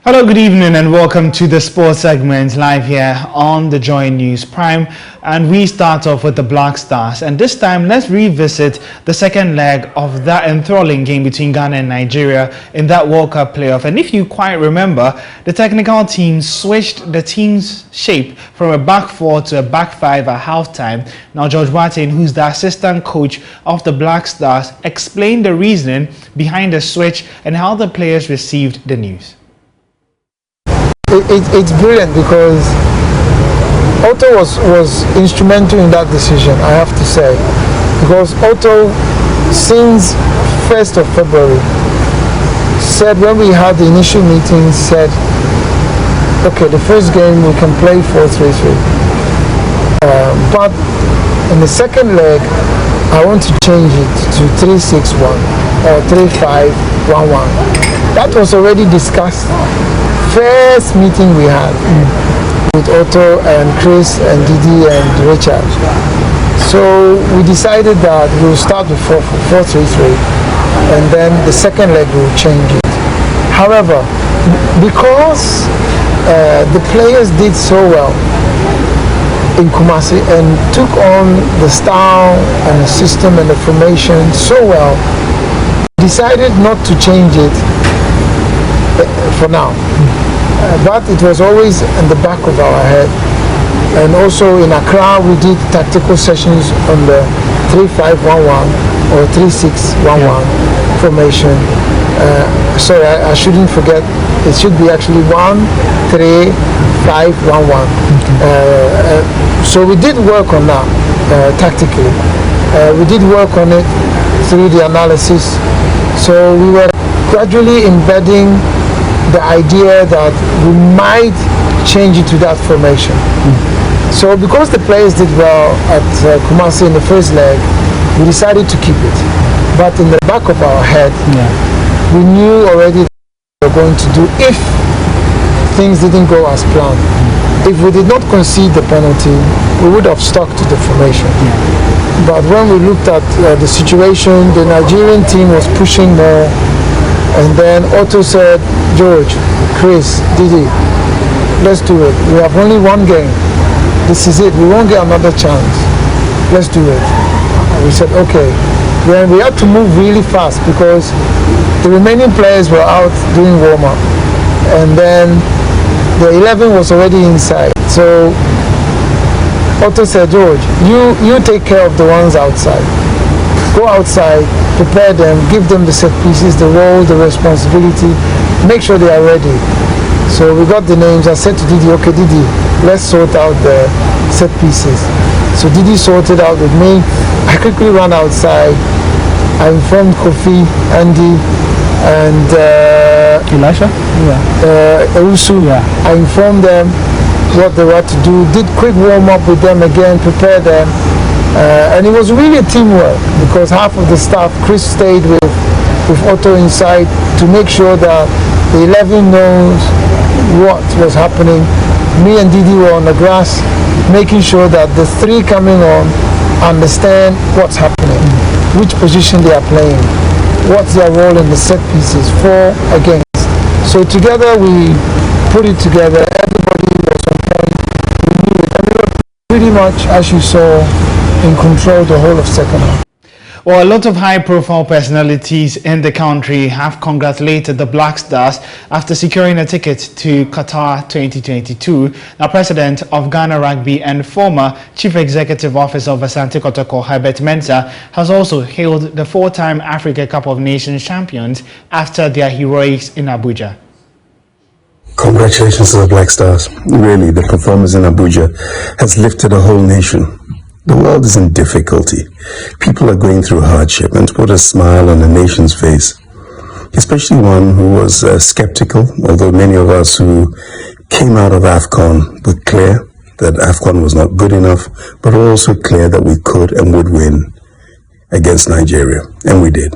Hello, good evening and welcome to the sports segment live here on the Joy News Prime, and we start off with the Black Stars, and this time let's revisit the second leg of that enthralling game between Ghana and Nigeria in that World Cup playoff. And if you quite remember, the technical team switched the team's shape from a back four to a back five at halftime. Now George Martin, who's the assistant coach of the Black Stars, explained the reasoning behind the switch and how the players received the news. It's brilliant because Otto was instrumental in that decision, I have to say. Because Otto, since 1st of February, said when we had the initial meeting, said, okay, the first game we can play 4-3-3. But in the second leg, I want to change it to 3-6-1 or 3-5-1-1. That was already discussed. First meeting we had with Otto and Chris and Didi and Richard. So we decided that we'll start with 4-3-3 and then the second leg we'll change it. However, because the players did so well in Kumasi and took on the style and the system and the formation so well, we decided not to change it for now. But it was always in the back of our head. And also in Accra, we did tactical sessions on the 3-5-1-1 or 3-6-1-1 formation. Sorry, I shouldn't forget. It should be actually 1-3-5-1-1. So we did work on that tactically. We did work on it through the analysis. So we were gradually embedding the idea that we might change it to that formation. So because the players did well at Kumasi in the first leg, we decided to keep it. But in the back of our head, we knew already what we were going to do if things didn't go as planned. If we did not concede the penalty, we would have stuck to the formation. But when we looked at the situation, the Nigerian team was pushing more. And then Otto said, George, Chris, Didi, let's do it. We have only one game. This is it. We won't get another chance. Let's do it. And we said, okay. Then we had to move really fast because the remaining players were out doing warm-up. And then the 11 was already inside. So Otto said, George, you take care of the ones outside. Go outside, prepare them, give them the set pieces, the role, the responsibility, make sure they are ready. So we got the names. I said to Didi, okay Didi, let's sort out the set pieces. So Didi sorted out with me. I quickly ran outside. I informed Kofi, Andy, and Elisha? Owusu. I informed them what they were to do, did quick warm up with them again, prepare them. And it was really a teamwork because half of the staff, Chris stayed with Otto inside to make sure that the 11 knows what was happening. Me and Didi were on the grass, making sure that the three coming on understand what's happening, which position they are playing, what's their role in the set pieces, for, against. So together we put it together. Everybody was on point. We knew it. And we were pretty much, as you saw, in control the whole of second half. Well, a lot of high-profile personalities in the country have congratulated the Black Stars after securing a ticket to Qatar 2022. Now, President of Ghana Rugby and former Chief Executive Officer of Asante Kotoko, Herbert Mensah, has also hailed the four-time Africa Cup of Nations champions after their heroics in Abuja. Congratulations to the Black Stars. Really, the performance in Abuja has lifted a whole nation. The world is in difficulty. People are going through hardship, and to put a smile on the nation's face, especially one who was skeptical, although many of us who came out of AFCON were clear that AFCON was not good enough, but also clear that we could and would win against Nigeria, and we did.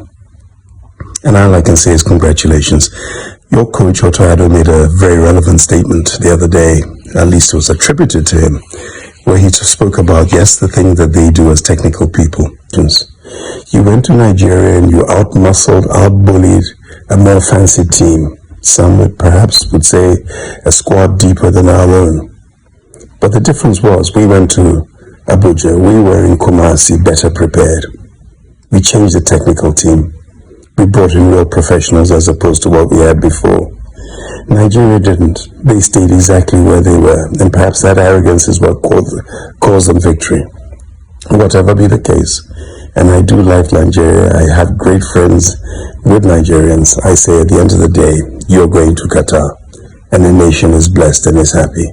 And all I can say is congratulations. Your coach, Otto Addo, made a very relevant statement the other day, at least it was attributed to him, where he spoke about, yes, the thing that they do as technical people. You went to Nigeria and you out-muscled, out-bullied a more fancy team. Some would say a squad deeper than our own. But the difference was we went to Abuja, we were in Kumasi better prepared. We changed the technical team. We brought in real professionals as opposed to what we had before. Nigeria didn't. They stayed exactly where they were, and perhaps that arrogance is what caused them victory. Whatever be the case, and I do like Nigeria, I have great friends with Nigerians. I say at the end of the day, you're going to Qatar, and the nation is blessed and is happy.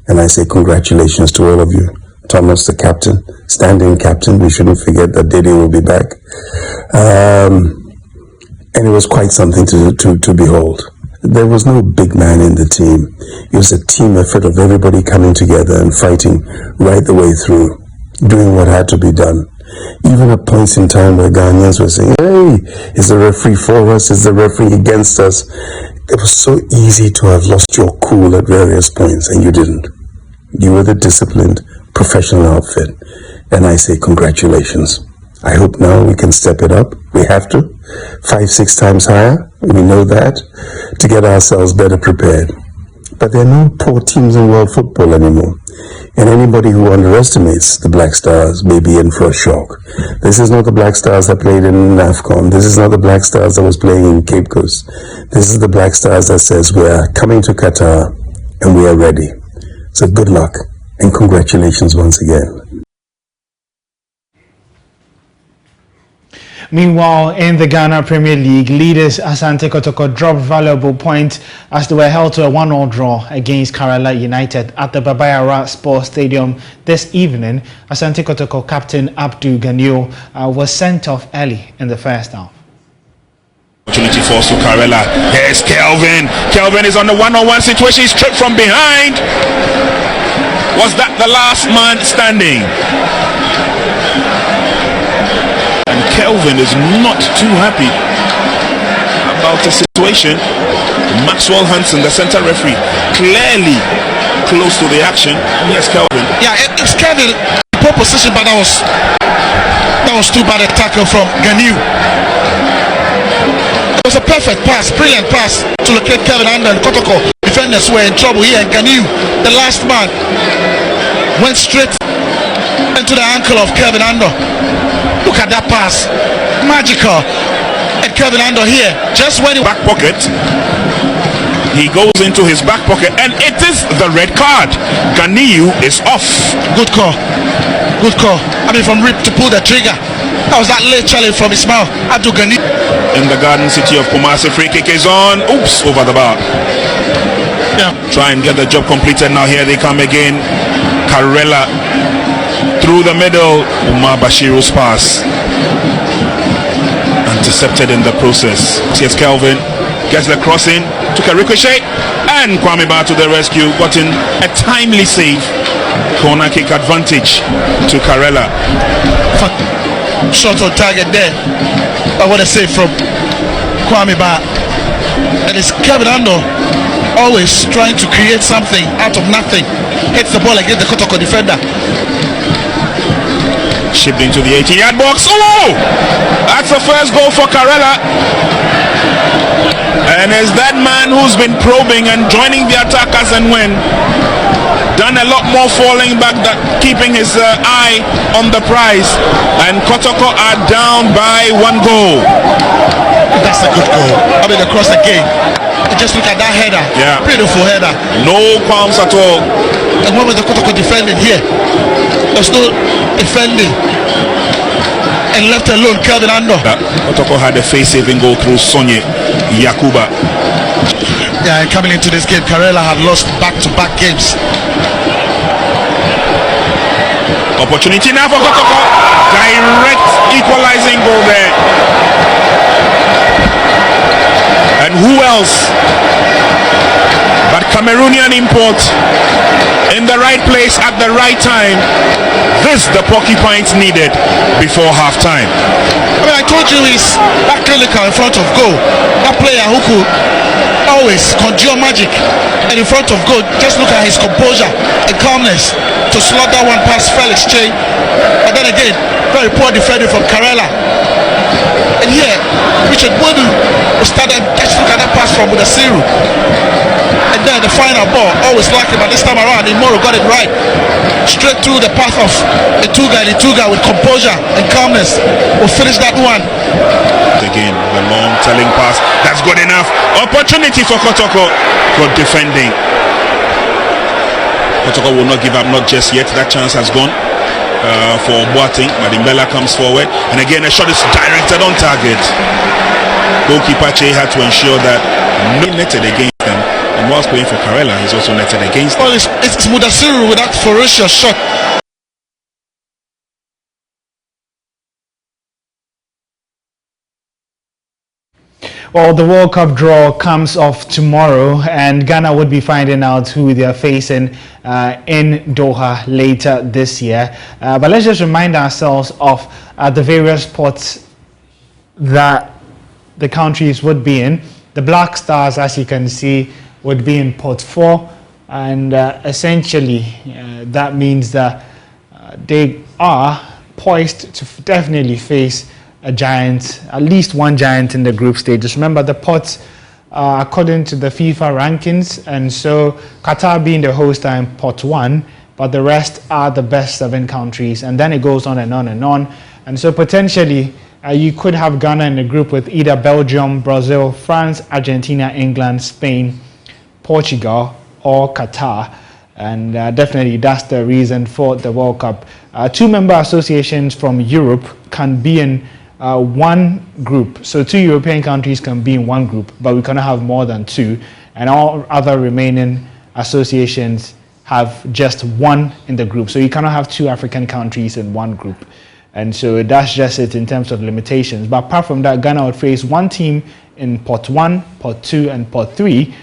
And I say congratulations to all of you. Thomas, the captain, standing captain, we shouldn't forget that Dede will be back. And it was quite something to behold. There was no big man in the team. It was a team effort of everybody coming together and fighting right the way through, doing what had to be done. Even at points in time where Ghanaians were saying, hey, is the referee for us? Is the referee against us? It was so easy to have lost your cool at various points, and you didn't. You were the disciplined, professional outfit. And I say congratulations. I hope now we can step it up. We have to. 5-6 times higher. We know that. To get ourselves better prepared. But there are no poor teams in world football anymore. And anybody who underestimates the Black Stars may be in for a shock. This is not the Black Stars that played in AFCON. This is not the Black Stars that was playing in Cape Coast. This is the Black Stars that says we are coming to Qatar and we are ready. So good luck and congratulations once again. Meanwhile, in the Ghana Premier League, leaders Asante Kotoko dropped valuable points as they were held to a 1-1 draw against Kerala United at the Babayara Sports Stadium this evening. Asante Kotoko captain Abdul Ganil was sent off early in the first half. Opportunity for Kerala. Here's Kelvin. Kelvin is on the one-on-one situation. He's tripped from behind. Was that the last man standing? And Kelvin is not too happy about the situation. Maxwell Hansen, the center referee, clearly close to the action. Yes, Kelvin. Yeah, it's Kelvin. Poor position, but that was too bad a tackle from Ganil. It was a perfect pass, brilliant pass to locate Kelvin Under and Kotoko. Defenders were in trouble here, and Ganil, the last man, went straight into the ankle of Kelvin Under. Look at that pass, magical. And Kelvin Under here, just when he back pocket, he goes into his back pocket, and it is the red card. Ganil is off. Good call, good call. I mean, from Rip to pull the trigger. That was that late challenge from Ismail Abdul Ganil. In the Garden City of Kumasi, free kick is on. Oops, over the bar. Yeah. Try and get the job completed. Now here they come again. Karela through the middle. Umar Bashiru's pass intercepted in the process. Here's Kelvin, gets the crossing, took a ricochet, and Kwame Ba to the rescue, got in a timely save. Corner kick advantage to Karela. Shot on target there. But what a save from Kwame Ba. And it's Kelvin Ando always trying to create something out of nothing. Hits the ball against the Kotoko defender. Shipped into the 18-yard box. Oh! That's the first goal for Karela. And is that man who's been probing and joining the attackers and when done a lot more falling back than keeping his eye on the prize. And Kotoko are down by 1 goal. That's a good goal. I mean, across the game. Just look at that header. Yeah. Beautiful header. No qualms at all. And what was the Kotoko defending here? There's no defending. And left alone Kelvin Ando. Kotoko had a face-saving goal through Sonye Yakuba. Yeah, and coming into this game, Karela had lost back-to-back games. Opportunity now for Kotoko. Direct equalizing goal there. And who else but Cameroonian import in the right place at the right time. This the Porcupines needed before halftime. I mean, I told you he's that clinical in front of goal. That player who could always conjure magic, and in front of goal, just look at his composure and calmness to slot that one past Felix Chain. But then again, very poor defending from Karela. And here, Richard Wodu will start and just look at that pass from from Mudasiru. And then the final ball, always lacking, but this time around, Imoro got it right. Straight through the path of Ituga with composure and calmness will finish that one. Again, the long telling pass, that's good enough. Opportunity for Kotoko. Good defending. Kotoko will not give up, not just yet. That chance has gone for Boateng. Madimbela comes forward, and again a shot is directed on target. Goalkeeper Che had to ensure that no netted against them, and whilst playing for Karela, he's also netted against them. Well, it's Mudasiru with that ferocious shot. Well, the World Cup draw comes off tomorrow, and Ghana would be finding out who they are facing in Doha later this year. But let's just remind ourselves of the various pots that the countries would be in. The Black Stars, as you can see, would be in pot 4, and essentially that means that they are poised to definitely face a giant, at least one giant in the group stages. Remember, the pots are according to the FIFA rankings, and so Qatar being the host are in pot 1, but the rest are the best 7 countries, and then it goes on and on and on. And so potentially you could have Ghana in a group with either Belgium, Brazil, France, Argentina, England, Spain, Portugal, or Qatar. And definitely that's the reason for the World Cup. 2 member associations from Europe can be in one group. So 2 European countries can be in one group, but we cannot have more than 2. And all other remaining associations have just 1 in the group. So you cannot have 2 African countries in one group. And so that's just it in terms of limitations. But apart from that, Ghana would face 1 team in pot 1, pot 2, and pot 3,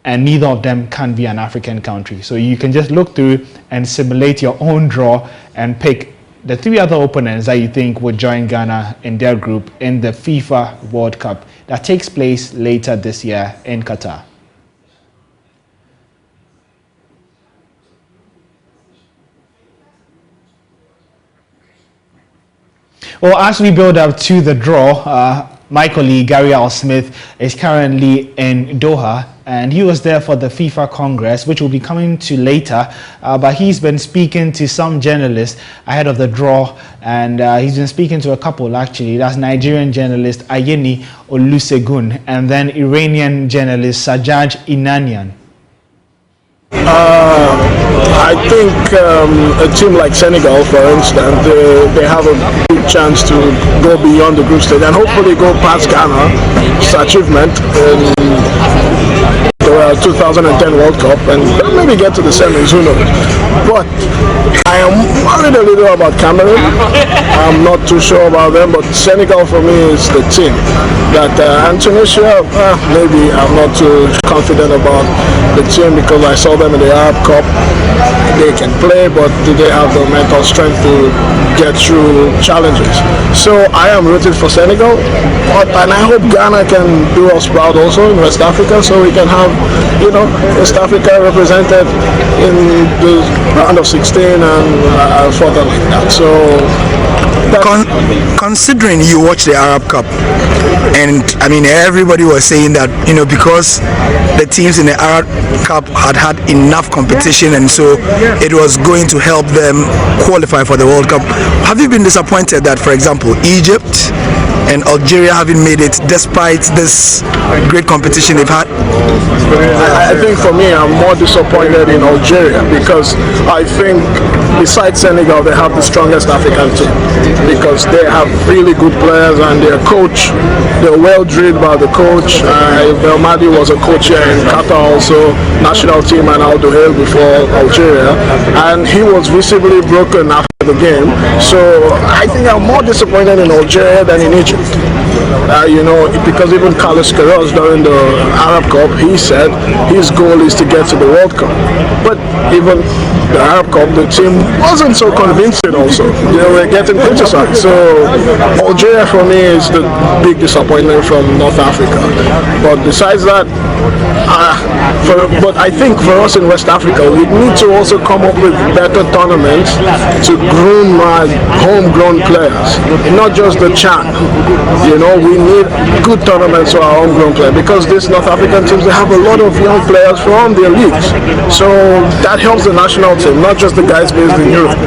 and neither of them can be an African country. So you can just look through and simulate your own draw and pick the 3 other opponents that you think would join Ghana in their group in the FIFA World Cup that takes place later this year in Qatar. Well, as we build up to the draw, my colleague Gary Al Smith is currently in Doha, and he was there for the FIFA Congress, which will be coming to later. But he's been speaking to some journalists ahead of the draw, and he's been speaking to a couple actually. That's Nigerian journalist Ayeni Olusegun, and then Iranian journalist Sajjad Inanian. I think a team like Senegal, for instance, they have a good chance to go beyond the group stage and hopefully go past Ghana. It's an achievement in the 2010 World Cup and maybe get to the semis, who knows. But I am worried a little about Cameroon. I'm not too sure about them, but Senegal for me is the team. And Tunisia, maybe I'm not too confident about the team because I saw them in the Arab Cup. They can play, but do they have the mental strength to get through challenges? So I am rooting for Senegal, and I hope Ghana can do us proud also in West Africa, so we can have, West Africa represented in the round of 16 and further like that. So considering you watched the Arab Cup, and I mean everybody was saying that because the teams in the Arab Cup had enough competition, and so it was going to help them qualify for the World Cup. Have you been disappointed that, for example, Egypt and Algeria haven't made it despite this great competition they've had? I think for me, I'm more disappointed in Algeria because I think besides Senegal, they have the strongest African team because they have really good players and their coach, they're well drilled by the coach. Belmadi was a coach here in Qatar also, national team, and Al Duhail before Algeria, and he was visibly broken after the game. So I think I'm more disappointed in Algeria than in Egypt. Because even Carlos Queiroz during the Arab Cup, he said his goal is to get to the World Cup. But even the Arab Cup, the team wasn't so convincing also. They were getting criticized. So Algeria for me is the big disappointment from North Africa. But besides that, but I think for us in West Africa, we need to also come up with better tournaments to groom homegrown players, not just the CHAN. we need good tournaments for our homegrown players, because these North African teams, they have a lot of young players from their leagues. So that helps the national team, not just the guys based in Europe.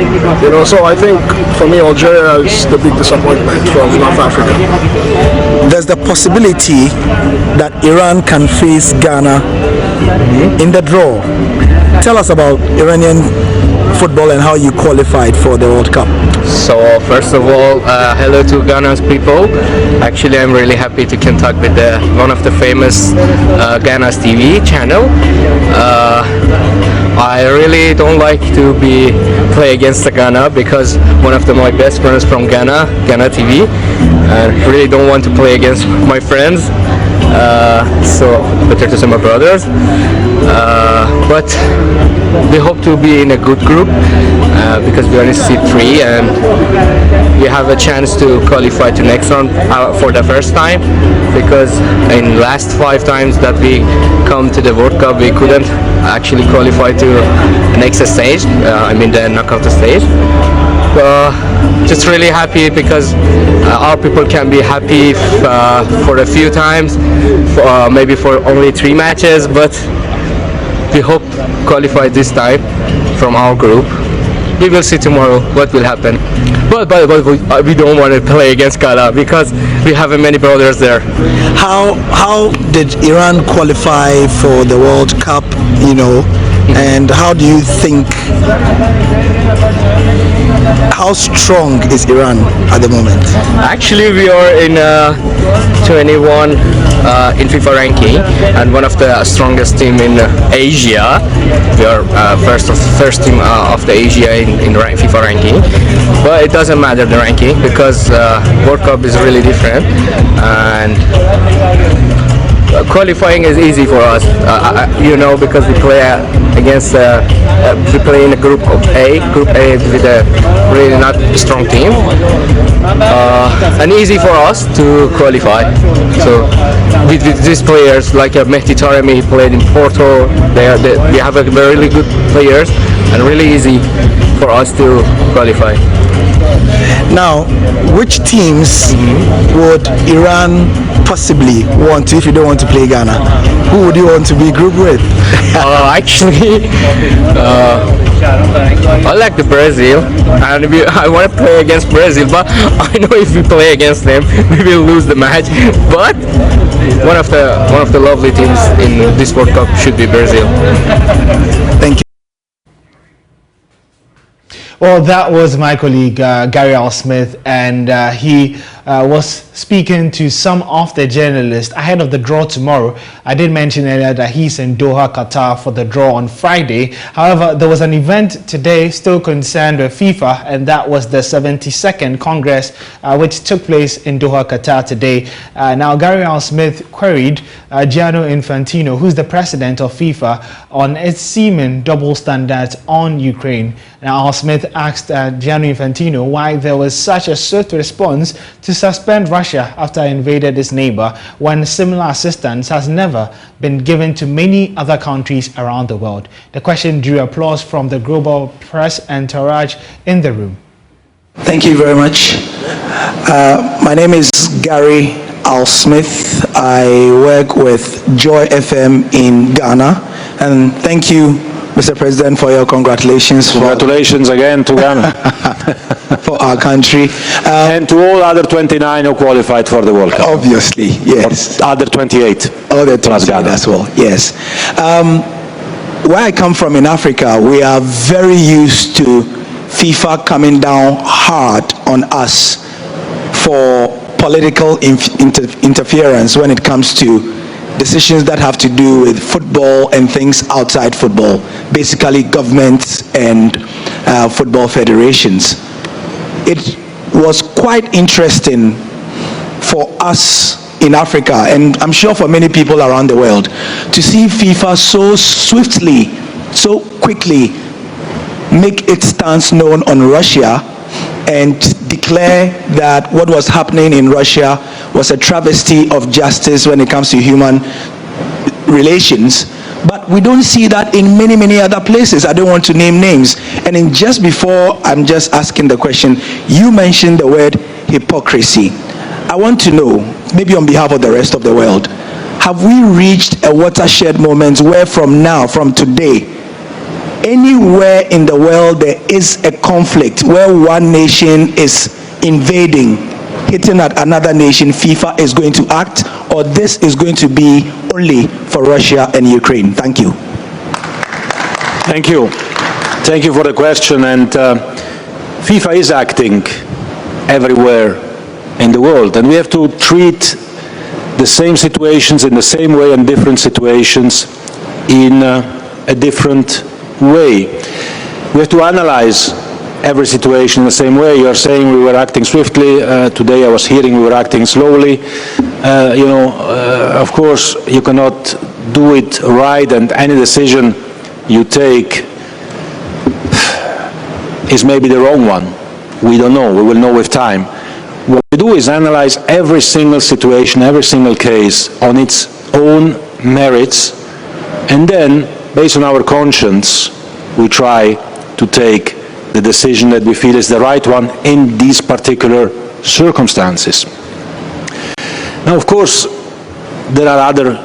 So I think for me, Algeria is the big disappointment from North Africa. There's the possibility that Iran can face Ghana in the draw. Tell us about Iranian football and how you qualified for the World Cup. So first of all, hello to Ghana's people. Actually, I'm really happy to contact with one of the famous Ghana's TV channel. I really don't like to play against the Ghana, because one of my best friends from Ghana TV, and really don't want to play against my friends. So better to say my brothers. But we hope to be in a good group, because we are in seed 3 and we have a chance to qualify to next round for the first time, because in last 5 times that we come to the World Cup, we couldn't actually qualify to next stage, the knockout stage. Just really happy because our people can be happy for a few times, maybe for only 3 matches, but we hope qualify this time from our group. We will see tomorrow what will happen. But we don't want to play against Ghana, because we have many brothers there. How did Iran qualify for the World Cup, and how do you think, how strong is Iran at the moment? Actually, we are in 21 in FIFA ranking, and one of the strongest team in Asia. We are first team of the Asia in FIFA ranking. But it doesn't matter the ranking, because World Cup is really different, and qualifying is easy for us, because we play against we play in a group A with a really not strong team, and easy for us to qualify. So with these players like Mehdi Taremi, he played in Porto. We have really good players, and really easy for us to qualify. Now, which teams would Iran possibly want to, if you don't want to play Ghana? Who would you want to be grouped with? Actually, I like the Brazil, and I want to play against Brazil, but I know if we play against them, we will lose the match. But one of the lovely teams in this World Cup should be Brazil. Thank you. Well, that was my colleague Gary Al Smith, and he was speaking to some of the journalists ahead of the draw tomorrow. I did mention earlier that he's in Doha, Qatar for the draw on Friday. However, there was an event today still concerned with FIFA, and that was the 72nd Congress, which took place in Doha, Qatar today. Now, Gary Al Smith queried Gianni Infantino, who's the president of FIFA, on its seeming double standards on Ukraine. Now, Al Smith asked Gianni Infantino why there was such a swift response to suspend Russia after it invaded its neighbor, when similar assistance has never been given to many other countries around the world. The question drew applause from the global press entourage in the room. Thank you very much. My name is Gary Al Smith. I work with Joy FM in Ghana, and thank you, Mr. President, for your congratulations. Congratulations again to Ghana. For our country. And to all other 29 who qualified for the World Cup. Obviously, yes. Other 28. Other 28 as well, yes. Where I come from in Africa, we are very used to FIFA coming down hard on us for political interference when it comes to decisions that have to do with football and things outside football, basically governments and football federations. It was quite interesting for us in Africa, and I'm sure for many people around the world, to see FIFA so swiftly, so quickly make its stance known on Russia and declare that what was happening in Russia was a travesty of justice when it comes to human relations. But we don't see that in many, many other places. I don't want to name names. And in just before I'm just asking the question, you mentioned the word hypocrisy. I want to know, maybe on behalf of the rest of the world, have we reached a watershed moment where from today, anywhere in the world there is a conflict where one nation is invading, hitting at another nation, FIFA is going to act, or this is going to be only for Russia and Ukraine? Thank you. Thank you. Thank you for the question. And FIFA is acting everywhere in the world, and we have to treat the same situations in the same way and different situations in a different way. We have to analyze every situation in the same way. You are saying we were acting swiftly. Today I was hearing we were acting slowly. Of course, you cannot do it right, and any decision you take is maybe the wrong one. We don't know. We will know with time. What we do is analyze every single situation, every single case on its own merits, and then, based on our conscience, we try to take the decision that we feel is the right one in these particular circumstances. Now, of course, there are other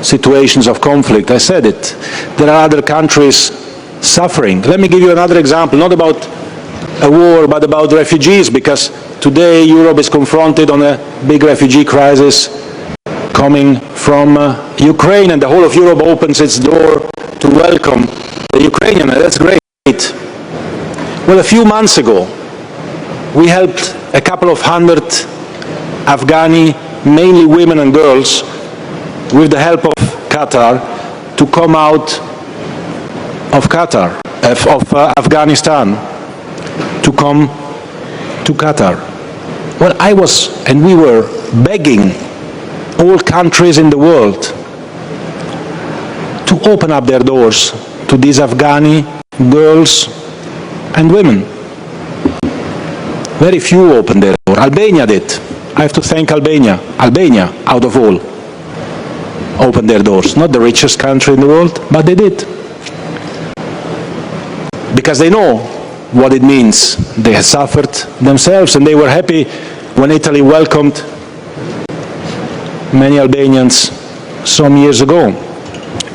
situations of conflict. I said it. There are other countries suffering. Let me give you another example, not about a war, but about refugees, because today Europe is confronted on a big refugee crisis coming from Ukraine, and the whole of Europe opens its door to welcome the Ukrainian. That's great. Well, a few months ago, we helped a couple of hundred Afghani, mainly women and girls, with the help of Qatar, to come out of Afghanistan, to come to Qatar. Well, we were begging all countries in the world to open up their doors to these Afghani girls and women. Very few opened their door. Albania did. I have to thank Albania. Albania, out of all, opened their doors. Not the richest country in the world, but they did. Because they know what it means. They have suffered themselves, and they were happy when Italy welcomed many Albanians some years ago.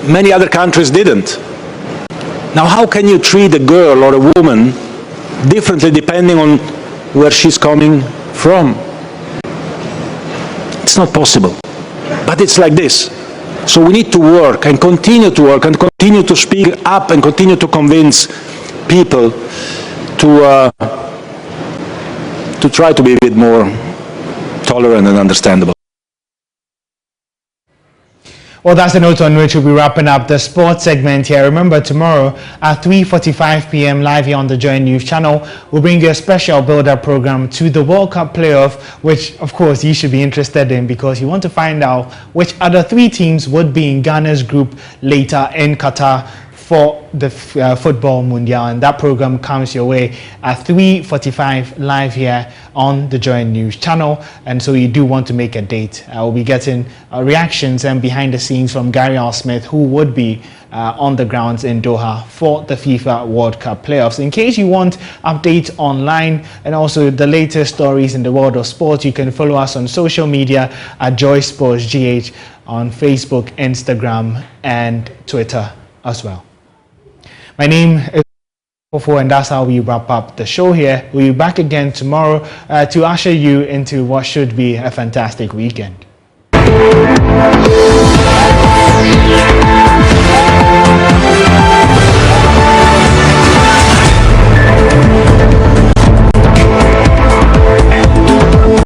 Many other countries didn't. Now, how can you treat a girl or a woman differently depending on where she's coming from? It's not possible. But it's like this. So we need to work and continue to work and continue to speak up and continue to convince people to try to be a bit more tolerant and understandable. Well, that's the note on which we'll be wrapping up the sports segment here. Remember, tomorrow at 3:45 p.m. live here on the Joy News channel, we'll bring you a special build-up program to the World Cup playoff, which, of course, you should be interested in because you want to find out which other 3 teams would be in Ghana's group later in Qatar for the Football Mundial, and that program comes your way at 3:45 live here on the Joy News channel, and so you do want to make a date. We'll be getting reactions and behind the scenes from Gary Al Smith, who would be on the grounds in Doha for the FIFA World Cup playoffs. In case you want updates online and also the latest stories in the world of sports, you can follow us on social media at Joy Sports GH on Facebook, Instagram, and Twitter as well. My name is Owuraku, and that's how we wrap up the show here. We'll be back again tomorrow to usher you into what should be a fantastic weekend.